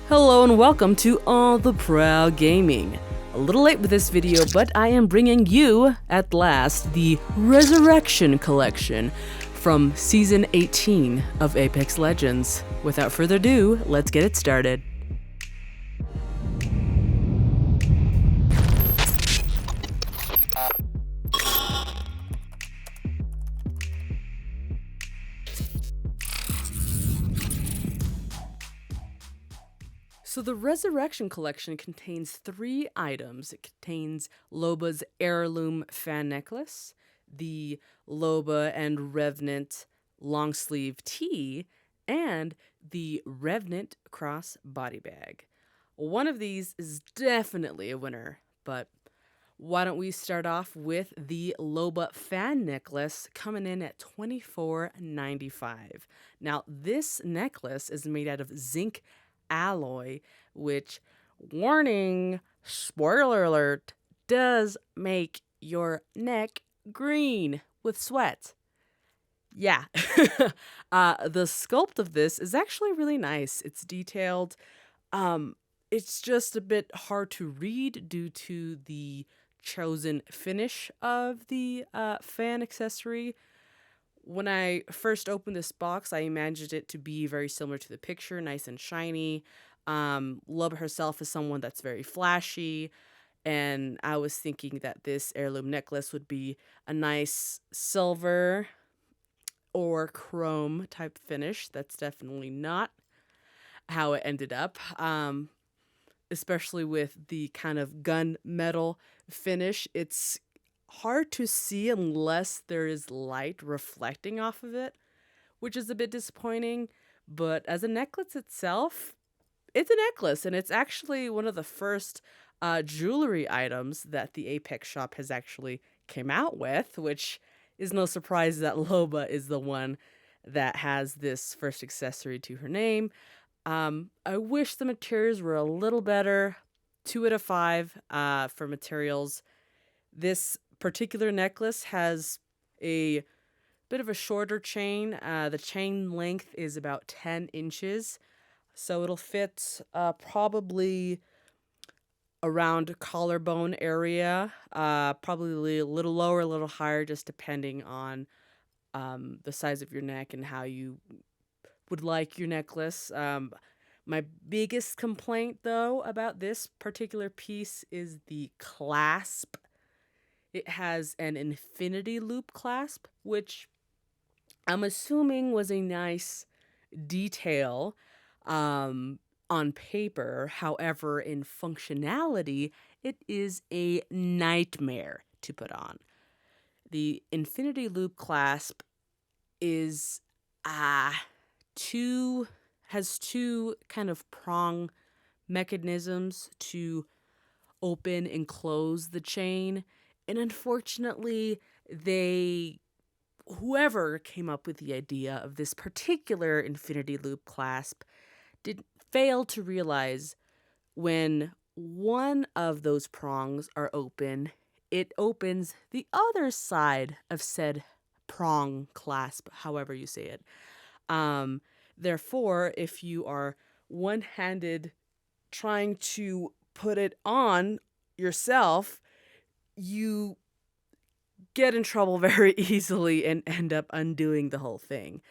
Hello and welcome to On the Prowl Gaming. A little late with this video, but I am bringing you, at last, the Resurrection Collection from Season 18 of Apex Legends. Without further ado, let's get it started. So the Resurrection Collection contains 3 items. It contains LOBA's Heirloom Fan Necklace, the LOBA and REVENANT Long Sleeve Tee, and the REVENANT Crossbody Bag. One of these is definitely a winner, but why don't we start off with the LOBA Fan Necklace coming in at $24.95. Now this necklace is made out of zinc alloy, which, warning, spoiler alert, does make your neck green with sweat. Yeah. The sculpt of this is actually really nice. It's detailed. It's just a bit hard to read due to the chosen finish of the fan accessory. When I first opened this box, I imagined it to be very similar to the picture, nice and shiny. LOBA herself is someone that's very flashy, and I was thinking that this heirloom necklace would be a nice silver or chrome type finish. That's definitely not how it ended up, especially with the kind of gunmetal finish. It's hard to see unless there is light reflecting off of it, which is a bit disappointing. But as a necklace itself, it's a necklace, and it's actually one of the first jewelry items that the Apex shop has actually came out with, which is no surprise that LOBA is the one that has this first accessory to her name. I wish the materials were a little better. 2 out of 5 for materials. This particular necklace has a bit of a shorter chain. The chain length is about 10 inches, so it'll fit probably around collarbone area, probably a little lower, a little higher, just depending on the size of your neck and how you would like your necklace. My biggest complaint, though, about this particular piece is the clasp. It has an infinity loop clasp, which I'm assuming was a nice detail on paper. However, in functionality, it is a nightmare to put on. The infinity loop clasp is has two kind of prong mechanisms to open and close the chain. And unfortunately, whoever came up with the idea of this particular infinity loop clasp did fail to realize when one of those prongs are open, it opens the other side of said prong clasp, however you say it. Therefore, if you are one-handed trying to put it on yourself, you get in trouble very easily and end up undoing the whole thing.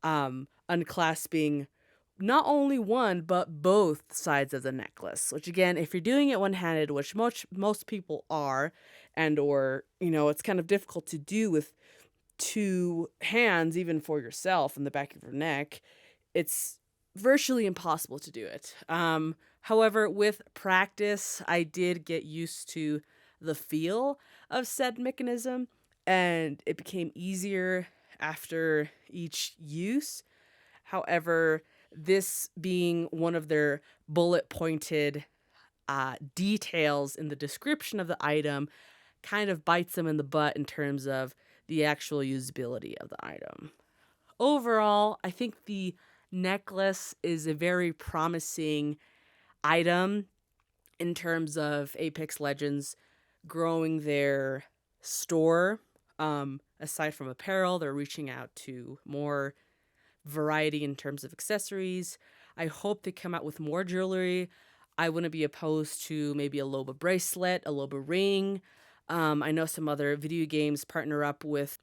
Unclasping not only one, but both sides of the necklace, which again, if you're doing it one-handed, which most people are, and or, it's kind of difficult to do with 2 hands, even for yourself in the back of your neck, it's virtually impossible to do it. However, with practice, I did get used to the feel of said mechanism, and it became easier after each use. However, this being one of their bullet pointed details in the description of the item kind of bites them in the butt in terms of the actual usability of the item. Overall, I think the necklace is a very promising item in terms of Apex Legends growing their store. Aside from apparel, they're reaching out to more variety in terms of accessories. I hope they come out with more jewelry. I wouldn't be opposed to maybe a LOBA bracelet, a LOBA ring. I know some other video games partner up with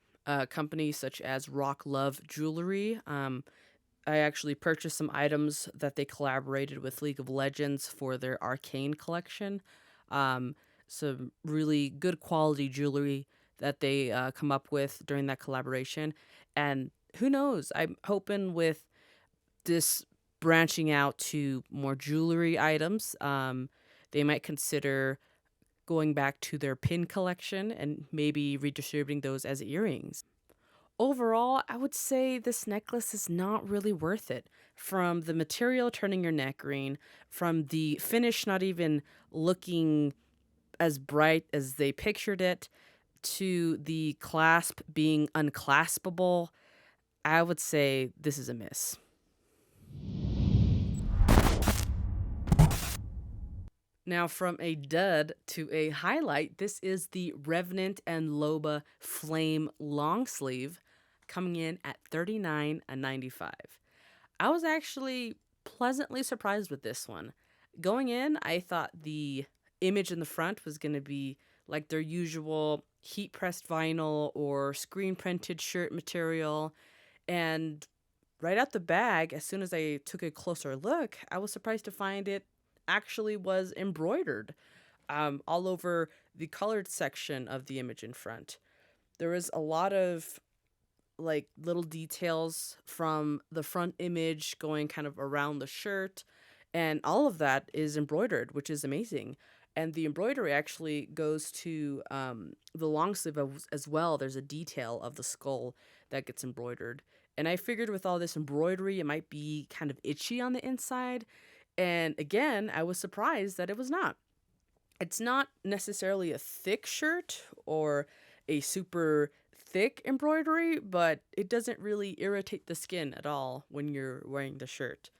companies such as Rock Love Jewelry. I actually purchased some items that they collaborated with League of Legends for their Arcane collection. Um, some really good quality jewelry that they come up with during that collaboration. And who knows? I'm hoping with this branching out to more jewelry items, they might consider going back to their pin collection and maybe redistributing those as earrings. Overall, I would say this necklace is not really worth it. From the material turning your neck green, from the finish not even looking as bright as they pictured it, to the clasp being unclaspable, I would say this is a miss. Now, from a dud to a highlight, this is the Revenant and LOBA Flame Long Sleeve coming in at $39.95. I was actually pleasantly surprised with this one. Going in, I thought the image in the front was going to be like their usual heat pressed vinyl or screen printed shirt material. And right out the bag, as soon as I took a closer look, I was surprised to find it actually was embroidered all over the colored section of the image in front. There was a lot of like little details from the front image going kind of around the shirt, and all of that is embroidered, which is amazing. And the embroidery actually goes to the long sleeve as well. There's a detail of the skull that gets embroidered. And I figured with all this embroidery, it might be kind of itchy on the inside. And again, I was surprised that it was not. It's not necessarily a thick shirt or a super thick embroidery, but it doesn't really irritate the skin at all when you're wearing the shirt.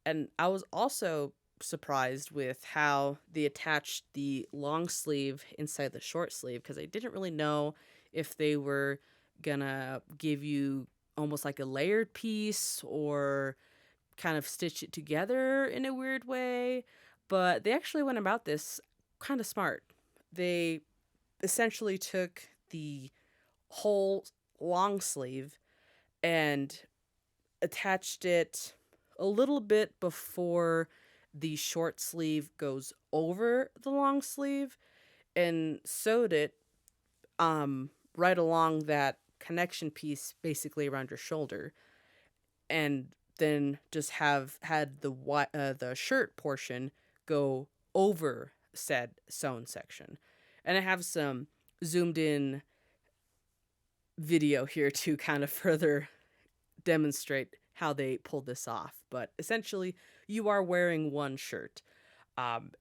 And I was also surprised with how they attached the long sleeve inside the short sleeve, because I didn't really know if they were gonna give you almost like a layered piece or kind of stitch it together in a weird way. But they actually went about this kind of smart. They essentially took the whole long sleeve and attached it a little bit before the short sleeve goes over the long sleeve and sewed it right along that connection piece basically around your shoulder, and then just have had the shirt portion go over said sewn section. And I have some zoomed in video here to kind of further demonstrate how they pulled this off. But essentially, you are wearing one shirt.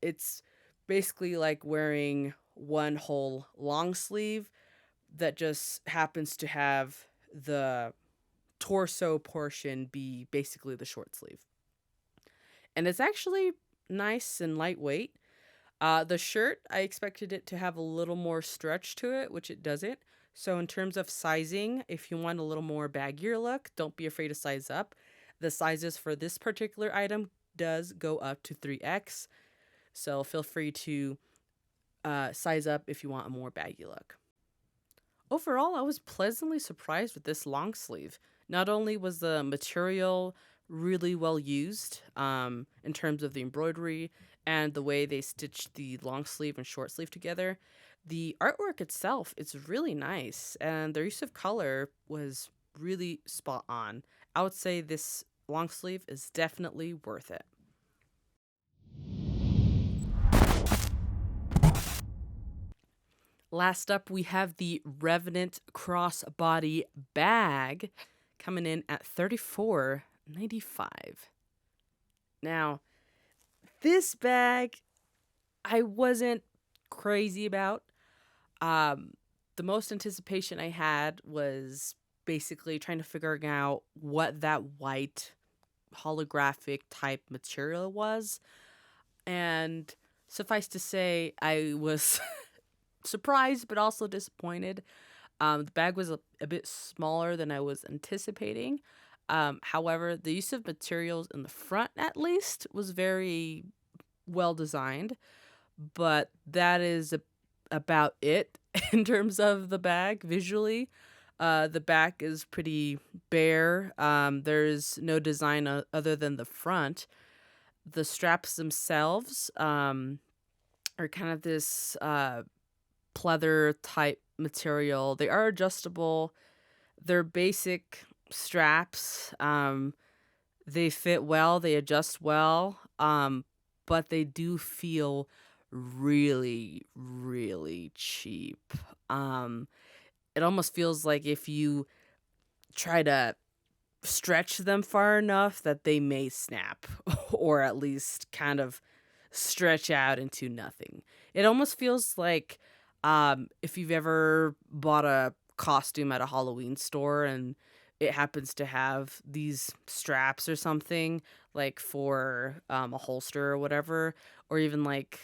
It's basically like wearing one whole long sleeve that just happens to have the torso portion be basically the short sleeve. And it's actually nice and lightweight. The shirt, I expected it to have a little more stretch to it, which it doesn't. So in terms of sizing, if you want a little more baggier look, don't be afraid to size up. The sizes for this particular item does go up to 3X. So feel free to size up if you want a more baggy look. Overall, I was pleasantly surprised with this long sleeve. Not only was the material really well used in terms of the embroidery and the way they stitched the long sleeve and short sleeve together, the artwork itself is really nice, and their use of color was really spot on. I would say this long sleeve is definitely worth it. Last up, we have the Revenant Crossbody bag coming in at $34.95. Now, this bag I wasn't crazy about. The most anticipation I had was basically trying to figure out what that white holographic type material was. And suffice to say, I was surprised but also disappointed. The bag was a bit smaller than I was anticipating. However, the use of materials in the front, at least, was very well designed, but that is about it in terms of the bag visually. The back is pretty bare. There's no design other than the front. The straps themselves are kind of this pleather type material. They are adjustable. They're basic straps. They fit well, they adjust well, but they do feel really, really cheap. It almost feels like if you try to stretch them far enough that they may snap or at least kind of stretch out into nothing. It almost feels like if you've ever bought a costume at a Halloween store and it happens to have these straps or something, like for a holster or whatever, or even like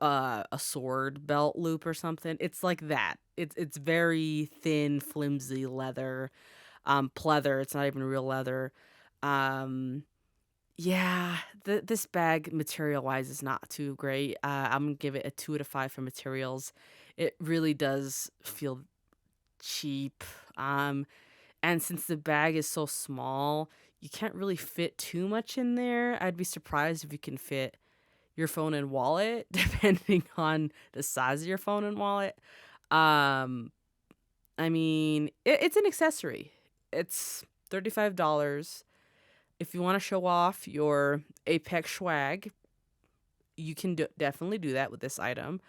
a sword belt loop or something. It's like that. It's very thin, flimsy leather, pleather. It's not even real leather. Yeah, this bag material wise is not too great. I'm gonna give it a 2 out of 5 for materials. It really does feel cheap. And since the bag is so small, you can't really fit too much in there. I'd be surprised if you can fit your phone and wallet, depending on the size of your phone and wallet. I mean, it's an accessory. It's $35. If you want to show off your Apex swag, you can definitely do that with this item.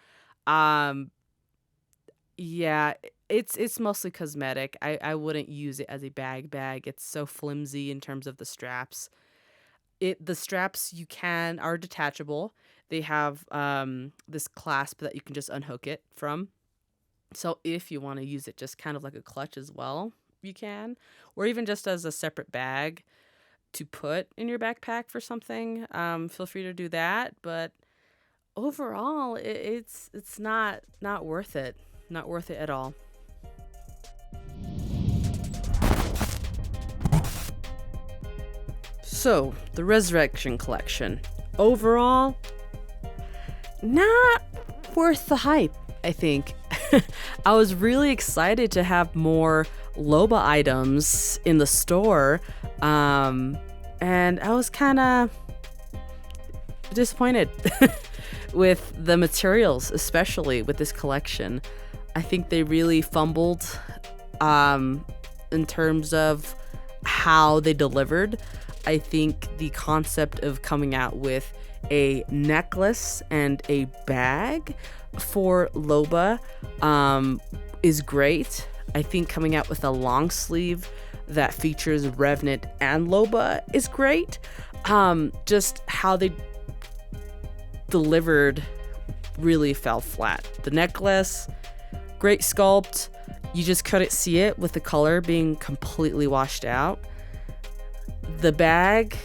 Yeah, it's mostly cosmetic. I wouldn't use it as a bag. It's so flimsy in terms of the straps. The straps are detachable. They have this clasp that you can just unhook it from. So if you want to use it just kind of like a clutch as well, you can, or even just as a separate bag to put in your backpack for something. Feel free to do that, but overall, it's not worth it. Not worth it at all. So, the Resurrection Collection. Overall, not worth the hype, I think. I was really excited to have more LOBA items in the store, and I was kind of disappointed with the materials, especially with this collection. I think they really fumbled in terms of how they delivered. I think the concept of coming out with a necklace and a bag for LOBA is great. I think coming out with a long sleeve that features REVENANT and LOBA is great. Just how they delivered really fell flat. The necklace, great sculpt. You just couldn't see it with the color being completely washed out. The bag,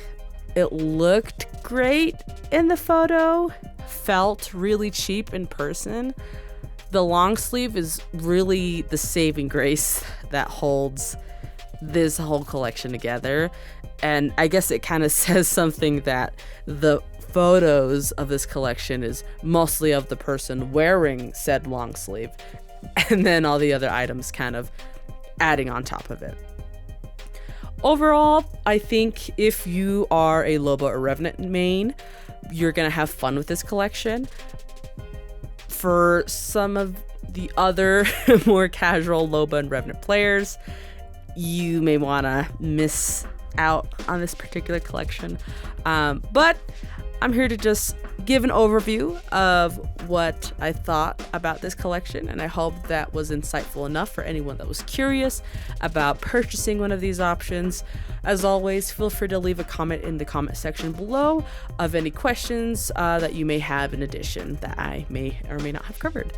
it looked great in the photo, felt really cheap in person. The long sleeve is really the saving grace that holds this whole collection together. And I guess it kind of says something that the photos of this collection is mostly of the person wearing said long sleeve, and then all the other items kind of adding on top of it. Overall, I think if you are a LOBA or REVENANT main, you're gonna have fun with this collection. For some of the other more casual LOBA and REVENANT players, you may want to miss out on this particular collection. But I'm here to just give an overview of what I thought about this collection, and I hope that was insightful enough for anyone that was curious about purchasing one of these options. As always, feel free to leave a comment in the comment section below of any questions that you may have in addition that I may or may not have covered.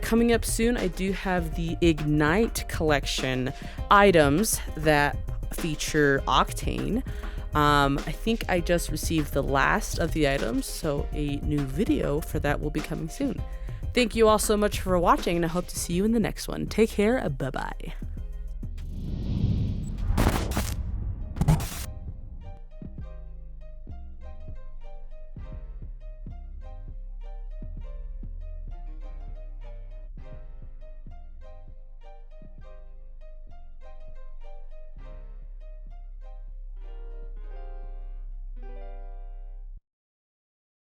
Coming up soon, I do have the Ignite collection items that feature Octane. I think I just received the last of the items, so a new video for that will be coming soon. Thank you all so much for watching, and I hope to see you in the next one. Take care. Bye-bye.